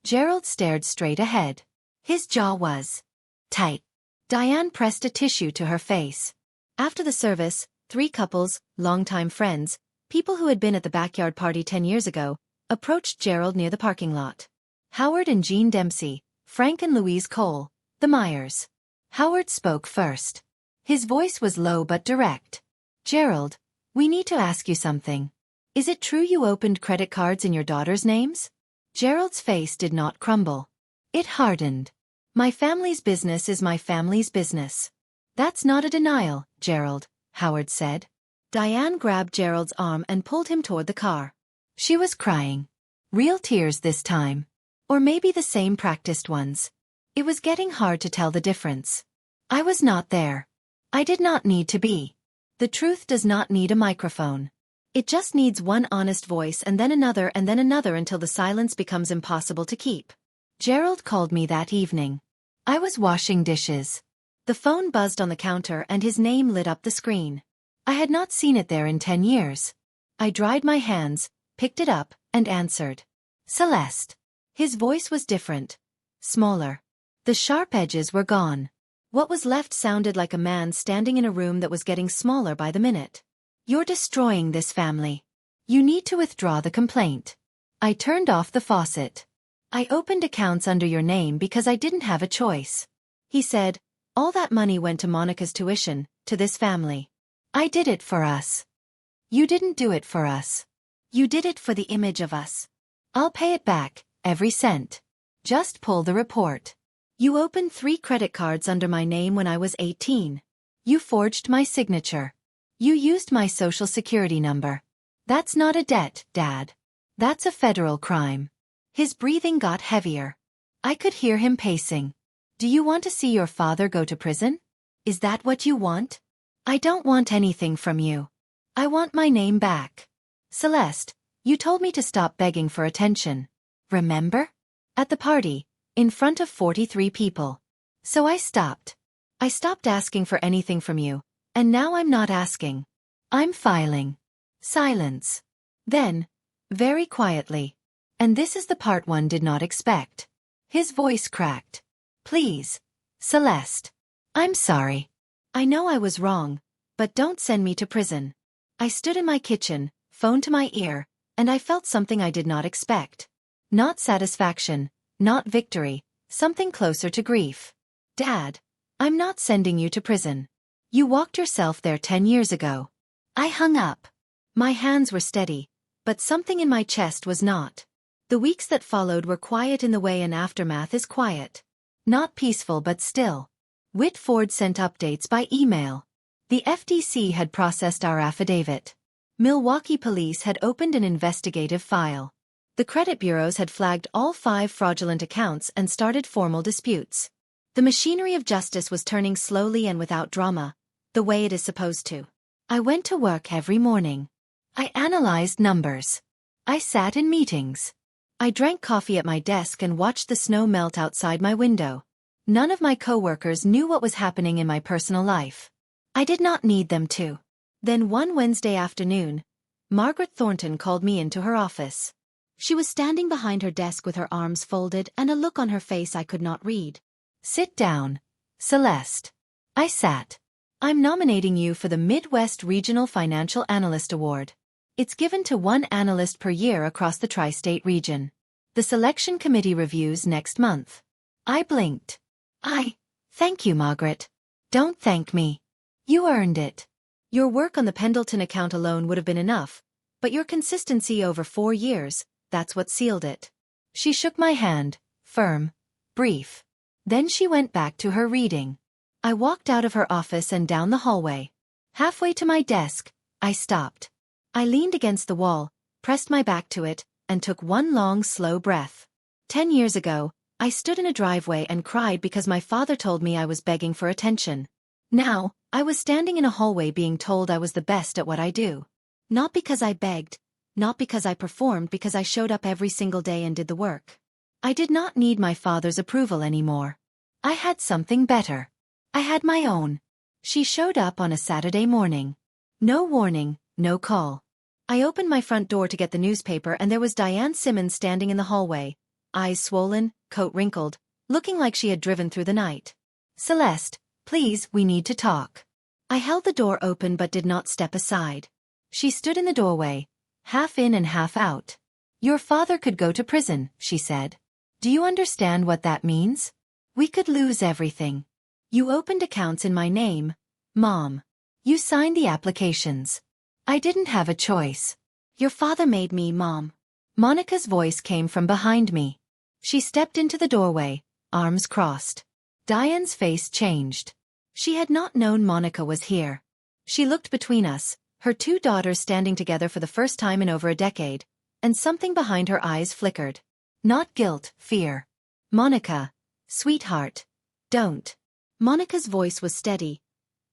Gerald stared straight ahead. His jaw was tight. Diane pressed a tissue to her face. After the service, 3 couples, longtime friends, people who had been at the backyard party 10 years ago, approached Gerald near the parking lot. Howard and Jean Dempsey, Frank and Louise Cole, the Myers. Howard spoke first. His voice was low but direct. Gerald, we need to ask you something. Is it true you opened credit cards in your daughter's names? Gerald's face did not crumble. It hardened. My family's business is my family's business. That's not a denial, Gerald, Howard said. Diane grabbed Gerald's arm and pulled him toward the car. She was crying. Real tears this time. Or maybe the same practiced ones. It was getting hard to tell the difference. I was not there. I did not need to be. The truth does not need a microphone. It just needs one honest voice and then another until the silence becomes impossible to keep. Gerald called me that evening. I was washing dishes. The phone buzzed on the counter and his name lit up the screen. I had not seen it there in 10 years. I dried my hands, picked it up, and answered. Celeste. His voice was different. Smaller. The sharp edges were gone. What was left sounded like a man standing in a room that was getting smaller by the minute. You're destroying this family. You need to withdraw the complaint. I turned off the faucet. I opened accounts under your name because I didn't have a choice. He said, all that money went to Monica's tuition, to this family. I did it for us. You didn't do it for us. You did it for the image of us. I'll pay it back, every cent. Just pull the report. You opened 3 credit cards under my name when I was 18. You forged my signature. You used my social security number. That's not a debt, Dad. That's a federal crime. His breathing got heavier. I could hear him pacing. Do you want to see your father go to prison? Is that what you want? I don't want anything from you. I want my name back. Celeste, you told me to stop begging for attention. Remember? At the party, in front of 43 people. So I stopped. I stopped asking for anything from you, and now I'm not asking. I'm filing. Silence. Then, very quietly. And this is the part one did not expect. His voice cracked. Please, Celeste. I'm sorry. I know I was wrong, but don't send me to prison. I stood in my kitchen, phone to my ear, and I felt something I did not expect. Not satisfaction, not victory, something closer to grief. Dad, I'm not sending you to prison. You walked yourself there 10 years ago. I hung up. My hands were steady, but something in my chest was not. The weeks that followed were quiet in the way an aftermath is quiet. Not peaceful but still. Whitford sent updates by email. The FTC had processed our affidavit. Milwaukee police had opened an investigative file. The credit bureaus had flagged all 5 fraudulent accounts and started formal disputes. The machinery of justice was turning slowly and without drama, the way it is supposed to. I went to work every morning. I analyzed numbers. I sat in meetings. I drank coffee at my desk and watched the snow melt outside my window. None of my coworkers knew what was happening in my personal life. I did not need them to. Then one Wednesday afternoon, Margaret Thornton called me into her office. She was standing behind her desk with her arms folded and a look on her face I could not read. Sit down, Celeste. I sat. I'm nominating you for the Midwest Regional Financial Analyst Award. It's given to one analyst per year across the tri-state region. The selection committee reviews next month. I blinked. Thank you, Margaret. Don't thank me. You earned it. Your work on the Pendleton account alone would have been enough, but your consistency over 4 years, that's what sealed it. She shook my hand, firm, brief. Then she went back to her reading. I walked out of her office and down the hallway. Halfway to my desk, I stopped. I leaned against the wall, pressed my back to it, and took one long, slow breath. 10 years ago, I stood in a driveway and cried because my father told me I was begging for attention. Now, I was standing in a hallway being told I was the best at what I do. Not because I begged, not because I performed, because I showed up every single day and did the work. I did not need my father's approval anymore. I had something better. I had my own. She showed up on a Saturday morning. No warning, no call. I opened my front door to get the newspaper and there was Diane Simmons standing in the hallway, eyes swollen, coat wrinkled, looking like she had driven through the night. Celeste, please, we need to talk. I held the door open but did not step aside. She stood in the doorway, half in and half out. Your father could go to prison, she said. Do you understand what that means? We could lose everything. You opened accounts in my name, Mom. You signed the applications. I didn't have a choice. Your father made me, Mom. Monica's voice came from behind me. She stepped into the doorway, arms crossed. Diane's face changed. She had not known Monica was here. She looked between us, her 2 daughters standing together for the first time in over a decade, and something behind her eyes flickered. Not guilt, fear. Monica, sweetheart, don't. Monica's voice was steady,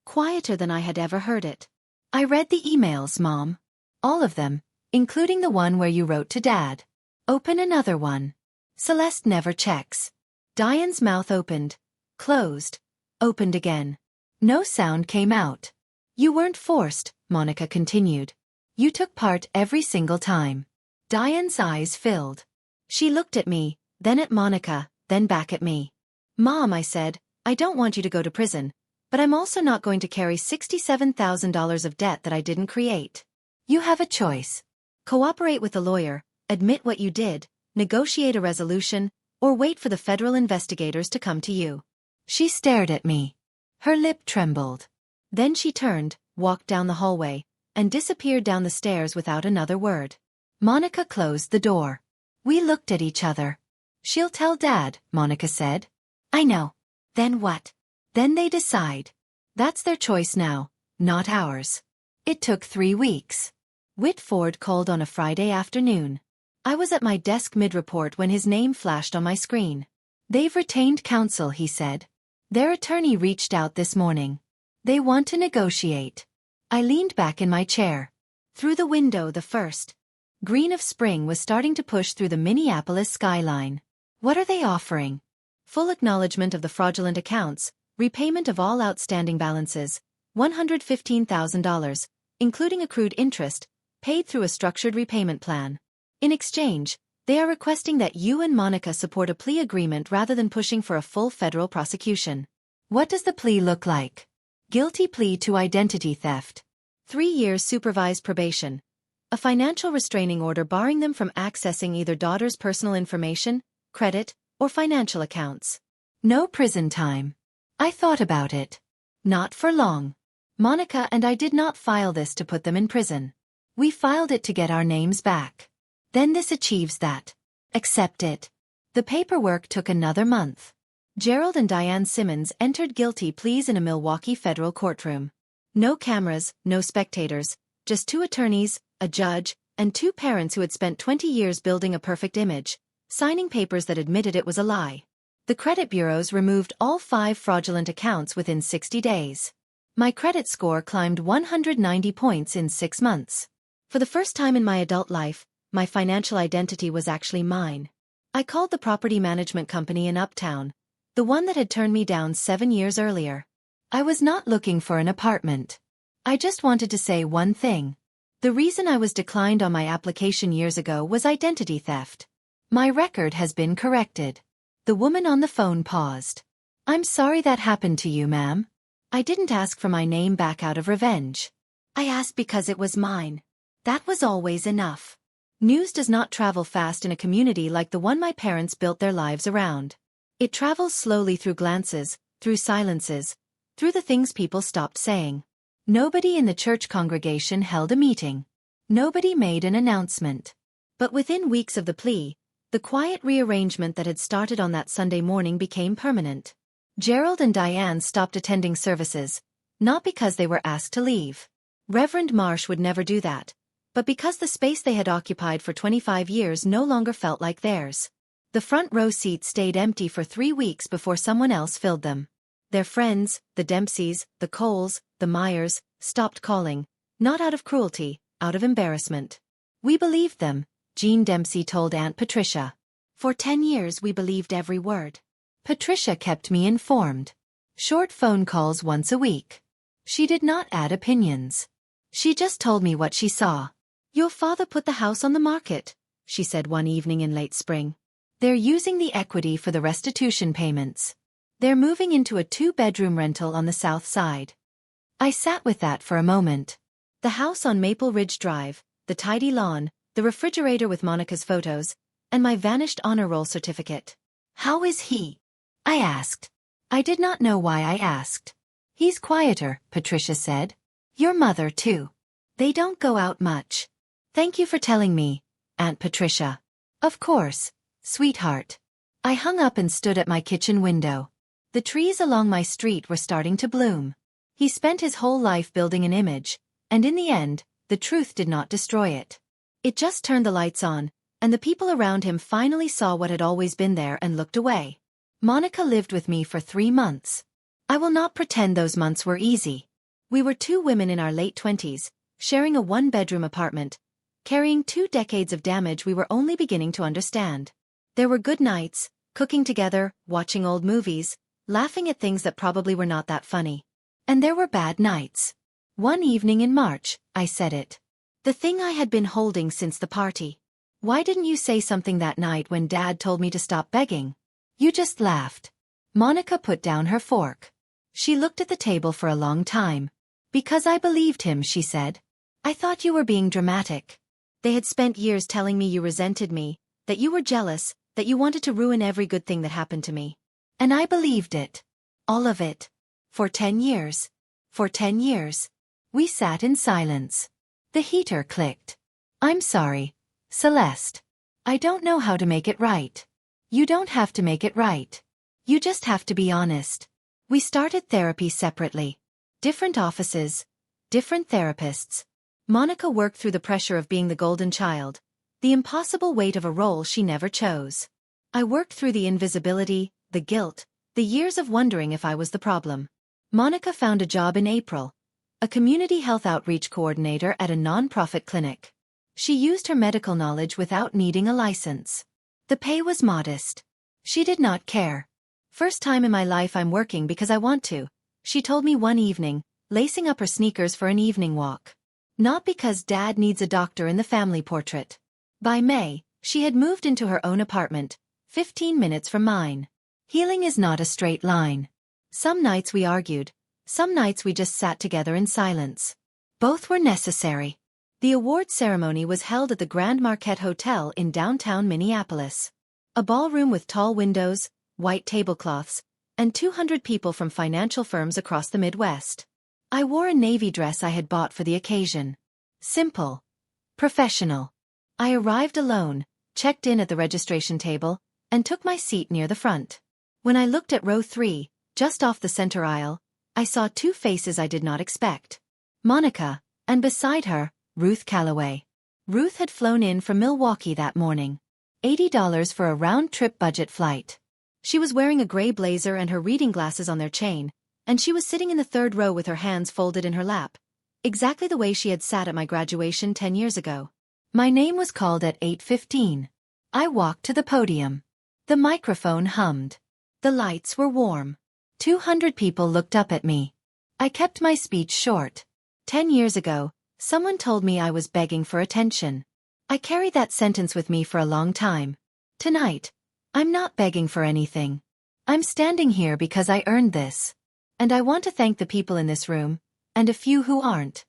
quieter than I had ever heard it. I read the emails, Mom. All of them, including the one where you wrote to Dad. Open another one. Celeste never checks. Diane's mouth opened, closed, opened again. No sound came out. You weren't forced, Monica continued. You took part every single time. Diane's eyes filled. She looked at me, then at Monica, then back at me. Mom, I said, I don't want you to go to prison, but I'm also not going to carry $67,000 of debt that I didn't create. You have a choice. Cooperate with the lawyer, admit what you did, negotiate a resolution, or wait for the federal investigators to come to you. She stared at me. Her lip trembled. Then she turned, walked down the hallway, and disappeared down the stairs without another word. Monica closed the door. We looked at each other. She'll tell Dad, Monica said. I know. Then what? Then they decide. That's their choice now, not ours. It took 3 weeks. Whitford called on a Friday afternoon. I was at my desk mid-report when his name flashed on my screen. They've retained counsel, he said. Their attorney reached out this morning. They want to negotiate. I leaned back in my chair. Through the window, the first green of spring was starting to push through the Minneapolis skyline. What are they offering? Full acknowledgement of the fraudulent accounts, repayment of all outstanding balances, $115,000, including accrued interest, paid through a structured repayment plan. In exchange, they are requesting that you and Monica support a plea agreement rather than pushing for a full federal prosecution. What does the plea look like? Guilty plea to identity theft. 3 years supervised probation. A financial restraining order barring them from accessing either daughter's personal information, credit, or financial accounts. No prison time. I thought about it. Not for long. Monica and I did not file this to put them in prison. We filed it to get our names back. Then this achieves that. Accept it. The paperwork took another month. Gerald and Diane Simmons entered guilty pleas in a Milwaukee federal courtroom. No cameras, no spectators, just 2 attorneys, a judge, and 2 parents who had spent 20 years building a perfect image, signing papers that admitted it was a lie. The credit bureaus removed all 5 fraudulent accounts within 60 days. My credit score climbed 190 points in 6 months. For the first time in my adult life, my financial identity was actually mine. I called the property management company in Uptown, the one that had turned me down 7 years earlier. I was not looking for an apartment. I just wanted to say one thing. The reason I was declined on my application years ago was identity theft. My record has been corrected. The woman on the phone paused. I'm sorry that happened to you, ma'am. I didn't ask for my name back out of revenge. I asked because it was mine. That was always enough. News does not travel fast in a community like the one my parents built their lives around. It travels slowly through glances, through silences, through the things people stopped saying. Nobody in the church congregation held a meeting. Nobody made an announcement. But within weeks of the plea, the quiet rearrangement that had started on that Sunday morning became permanent. Gerald and Diane stopped attending services, not because they were asked to leave. Reverend Marsh would never do that, but because the space they had occupied for 25 years no longer felt like theirs. The front row seats stayed empty for 3 weeks before someone else filled them. Their friends, the Dempseys, the Coles, the Myers, stopped calling, not out of cruelty, out of embarrassment. We believed them, Jean Dempsey told Aunt Patricia. For 10 years we believed every word. Patricia kept me informed. Short phone calls once a week. She did not add opinions. She just told me what she saw. Your father put the house on the market, she said one evening in late spring. They're using the equity for the restitution payments. They're moving into a 2-bedroom rental on the south side. I sat with that for a moment. The house on Maple Ridge Drive, the tidy lawn, the refrigerator with Monica's photos, and my vanished honor roll certificate. How is he? I asked. I did not know why I asked. He's quieter, Patricia said. Your mother too. They don't go out much. Thank you for telling me, Aunt Patricia. Of course, sweetheart. I hung up and stood at my kitchen window. The trees along my street were starting to bloom. He spent his whole life building an image, and in the end, the truth did not destroy it. It just turned the lights on, and the people around him finally saw what had always been there and looked away. Monica lived with me for 3 months. I will not pretend those months were easy. We were 2 women in our late 20s, sharing a 1-bedroom apartment, carrying 2 decades of damage we were only beginning to understand. There were good nights, cooking together, watching old movies, laughing at things that probably were not that funny. And there were bad nights. One evening in March, I said it. The thing I had been holding since the party. Why didn't you say something that night when Dad told me to stop begging? You just laughed. Monica put down her fork. She looked at the table for a long time. Because I believed him, she said. I thought you were being dramatic. They had spent years telling me you resented me, that you were jealous, that you wanted to ruin every good thing that happened to me. And I believed it. All of it. For 10 years. For 10 years. We sat in silence. The heater clicked. I'm sorry, Celeste. I don't know how to make it right. You don't have to make it right. You just have to be honest. We started therapy separately. Different offices. Different therapists. Monica worked through the pressure of being the golden child, the impossible weight of a role she never chose. I worked through the invisibility, the guilt, the years of wondering if I was the problem. Monica found a job in April, a community health outreach coordinator at a non-profit clinic. She used her medical knowledge without needing a license. The pay was modest. She did not care. First time in my life I'm working because I want to, she told me one evening, lacing up her sneakers for an evening walk. Not because Dad needs a doctor in the family portrait. By May, she had moved into her own apartment, 15 minutes from mine. Healing is not a straight line. Some nights we argued, some nights we just sat together in silence. Both were necessary. The award ceremony was held at the Grand Marquette Hotel in downtown Minneapolis. A ballroom with tall windows, white tablecloths, and 200 people from financial firms across the Midwest. I wore a navy dress I had bought for the occasion. Simple. Professional. I arrived alone, checked in at the registration table, and took my seat near the front. When I looked at row 3, just off the center aisle, I saw two faces I did not expect. Monica, and beside her, Ruth Calloway. Ruth had flown in from Milwaukee that morning. $80 for a round-trip budget flight. She was wearing a gray blazer and her reading glasses on their chain, and she was sitting in the third row with her hands folded in her lap, exactly the way she had sat at my graduation 10 years ago. My name was called at 8:15. I walked to the podium. The microphone hummed. The lights were warm. 200 people looked up at me. I kept my speech short. 10 years ago, someone told me I was begging for attention. I carried that sentence with me for a long time. Tonight, I'm not begging for anything. I'm standing here because I earned this. And I want to thank the people in this room, and a few who aren't.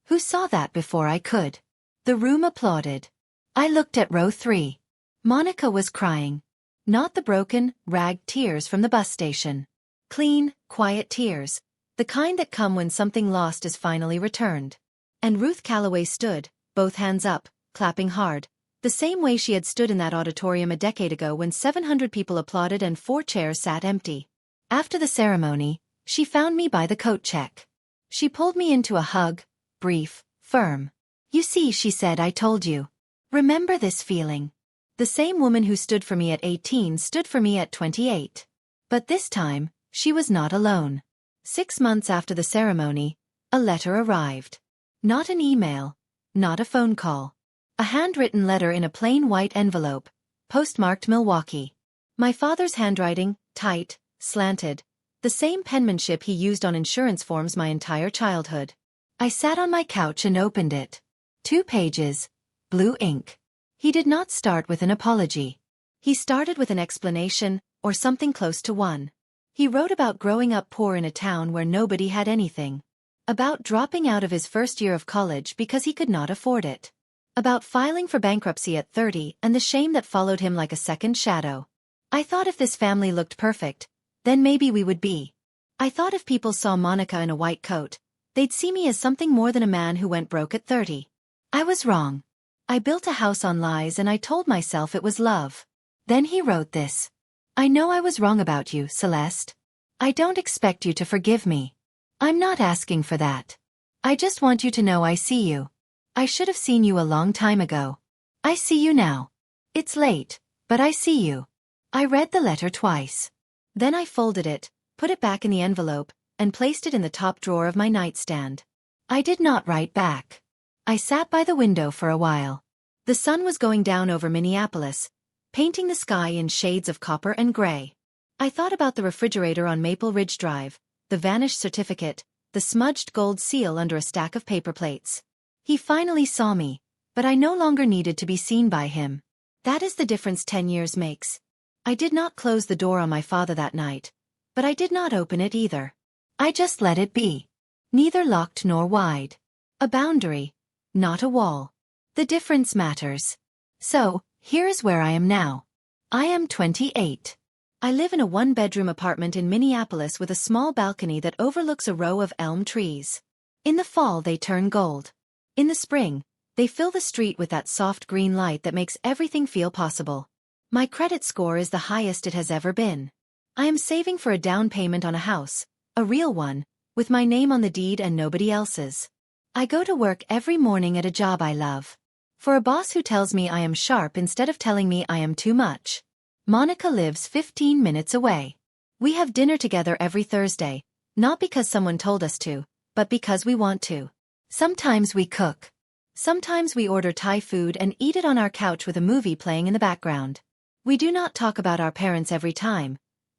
Who saw that before I could. The room applauded. I looked at row 3. Monica was crying. Not the broken, ragged tears from the bus station. Clean, quiet tears, the kind that come when something lost is finally returned. And Ruth Calloway stood, both hands up, clapping hard, the same way she had stood in that auditorium a decade ago when 700 people applauded and 4 chairs sat empty. After the ceremony, she found me by the coat check. She pulled me into a hug, brief, firm. You see, she said, I told you. Remember this feeling. The same woman who stood for me at 18 stood for me at 28. But this time, she was not alone. 6 months after the ceremony, a letter arrived. Not an email, not a phone call. A handwritten letter in a plain white envelope, postmarked Milwaukee. My father's handwriting, tight, slanted, the same penmanship he used on insurance forms my entire childhood. I sat on my couch and opened it. 2 pages, blue ink. He did not start with an apology. He started with an explanation, or something close to one. He wrote about growing up poor in a town where nobody had anything. About dropping out of his first year of college because he could not afford it. About filing for bankruptcy at 30 and the shame that followed him like a second shadow. I thought if this family looked perfect, then maybe we would be. I thought if people saw Monica in a white coat, they'd see me as something more than a man who went broke at 30. I was wrong. I built a house on lies and I told myself it was love. Then he wrote this. I know I was wrong about you, Celeste. I don't expect you to forgive me. I'm not asking for that. I just want you to know I see you. I should have seen you a long time ago. I see you now. It's late, but I see you. I read the letter twice. Then I folded it, put it back in the envelope, and placed it in the top drawer of my nightstand. I did not write back. I sat by the window for a while. The sun was going down over Minneapolis, painting the sky in shades of copper and gray. I thought about the refrigerator on Maple Ridge Drive, the vanished certificate, the smudged gold seal under a stack of paper plates. He finally saw me, but I no longer needed to be seen by him. That is the difference 10 years makes. I did not close the door on my father that night, but I did not open it either. I just let it be. Neither locked nor wide. A boundary, not a wall. The difference matters. So, here is where I am now. I am 28. I live in a 1-bedroom apartment in Minneapolis with a small balcony that overlooks a row of elm trees. In the fall they turn gold. In the spring, they fill the street with that soft green light that makes everything feel possible. My credit score is the highest it has ever been. I am saving for a down payment on a house, a real one, with my name on the deed and nobody else's. I go to work every morning at a job I love. For a boss who tells me I am sharp instead of telling me I am too much. Monica lives 15 minutes away. We have dinner together every Thursday, not because someone told us to, but because we want to. Sometimes we cook. Sometimes we order Thai food and eat it on our couch with a movie playing in the background. We do not talk about our parents every time,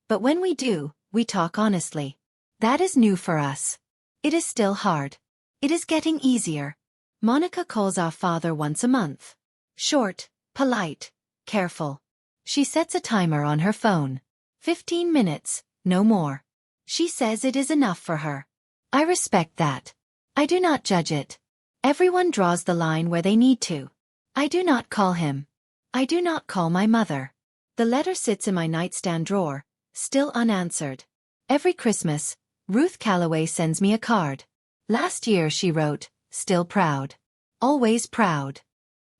but when we do, we talk honestly. That is new for us. It is still hard. It is getting easier. Monica calls our father once a month. Short, polite, careful. She sets a timer on her phone. 15 minutes, no more. She says it is enough for her. I respect that. I do not judge it. Everyone draws the line where they need to. I do not call him. I do not call my mother. The letter sits in my nightstand drawer, still unanswered. Every Christmas, Ruth Calloway sends me a card. Last year she wrote, "Still proud. Always proud."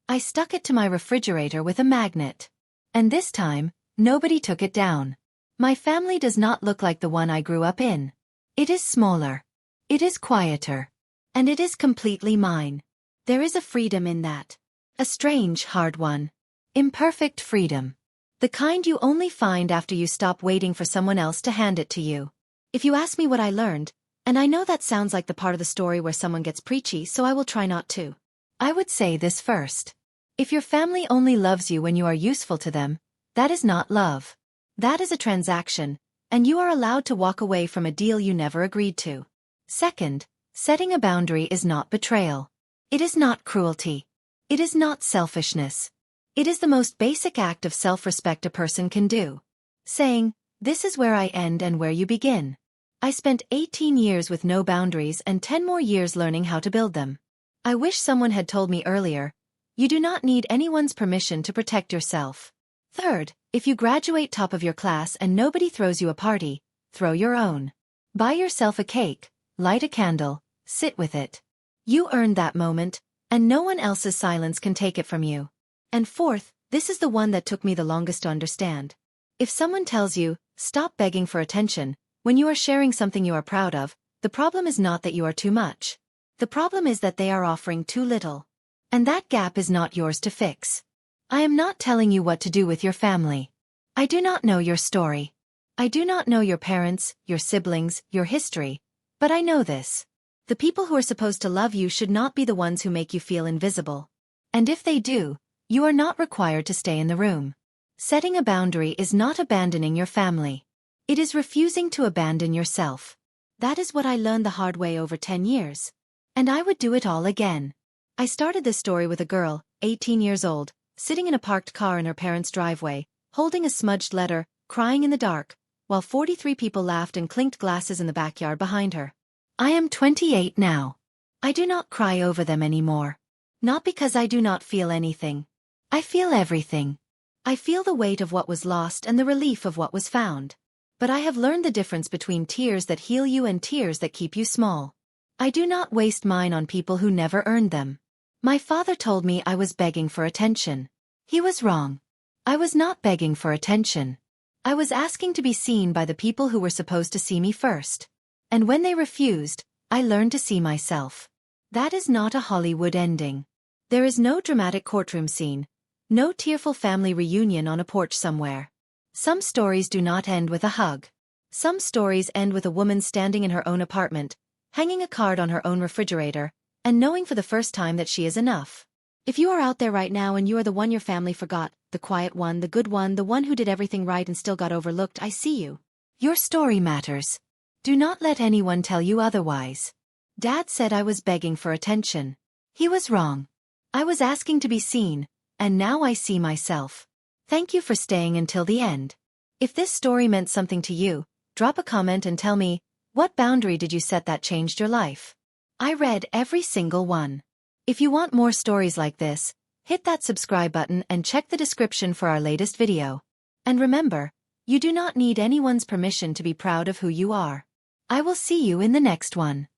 I stuck it to my refrigerator with a magnet. And this time, nobody took it down. My family does not look like the one I grew up in. It is smaller. It is quieter. And it is completely mine. There is a freedom in that. A strange, hard one. Imperfect freedom. The kind you only find after you stop waiting for someone else to hand it to you. If you ask me what I learned, and I know that sounds like the part of the story where someone gets preachy, so I will try not to. I would say this first. If your family only loves you when you are useful to them, that is not love. That is a transaction, and you are allowed to walk away from a deal you never agreed to. Second, setting a boundary is not betrayal. It is not cruelty. It is not selfishness. It is the most basic act of self-respect a person can do. Saying, "This is where I end and where you begin." I spent 18 years with no boundaries and 10 more years learning how to build them. I wish someone had told me earlier, you do not need anyone's permission to protect yourself. Third, if you graduate top of your class and nobody throws you a party, throw your own. Buy yourself a cake, light a candle, sit with it. You earned that moment, and no one else's silence can take it from you. And fourth, this is the one that took me the longest to understand. If someone tells you, "Stop begging for attention," when you are sharing something you are proud of, the problem is not that you are too much. The problem is that they are offering too little. And that gap is not yours to fix. I am not telling you what to do with your family. I do not know your story. I do not know your parents, your siblings, your history. But I know this. The people who are supposed to love you should not be the ones who make you feel invisible. And if they do, you are not required to stay in the room. Setting a boundary is not abandoning your family. It is refusing to abandon yourself. That is what I learned the hard way over 10 years. And I would do it all again. I started this story with a girl, 18 years old, sitting in a parked car in her parents' driveway, holding a smudged letter, crying in the dark, while 43 people laughed and clinked glasses in the backyard behind her. I am 28 now. I do not cry over them anymore. Not because I do not feel anything. I feel everything. I feel the weight of what was lost and the relief of what was found. But I have learned the difference between tears that heal you and tears that keep you small. I do not waste mine on people who never earned them. My father told me I was begging for attention. He was wrong. I was not begging for attention. I was asking to be seen by the people who were supposed to see me first. And when they refused, I learned to see myself. That is not a Hollywood ending. There is no dramatic courtroom scene. No tearful family reunion on a porch somewhere. Some stories do not end with a hug. Some stories end with a woman standing in her own apartment, hanging a card on her own refrigerator, and knowing for the first time that she is enough. If you are out there right now and you are the one your family forgot, the quiet one, the good one, the one who did everything right and still got overlooked, I see you. Your story matters. Do not let anyone tell you otherwise. Dad said I was begging for attention. He was wrong. I was asking to be seen. And now I see myself. Thank you for staying until the end. If this story meant something to you, drop a comment and tell me, what boundary did you set that changed your life? I read every single one. If you want more stories like this, hit that subscribe button and check the description for our latest video. And remember, you do not need anyone's permission to be proud of who you are. I will see you in the next one.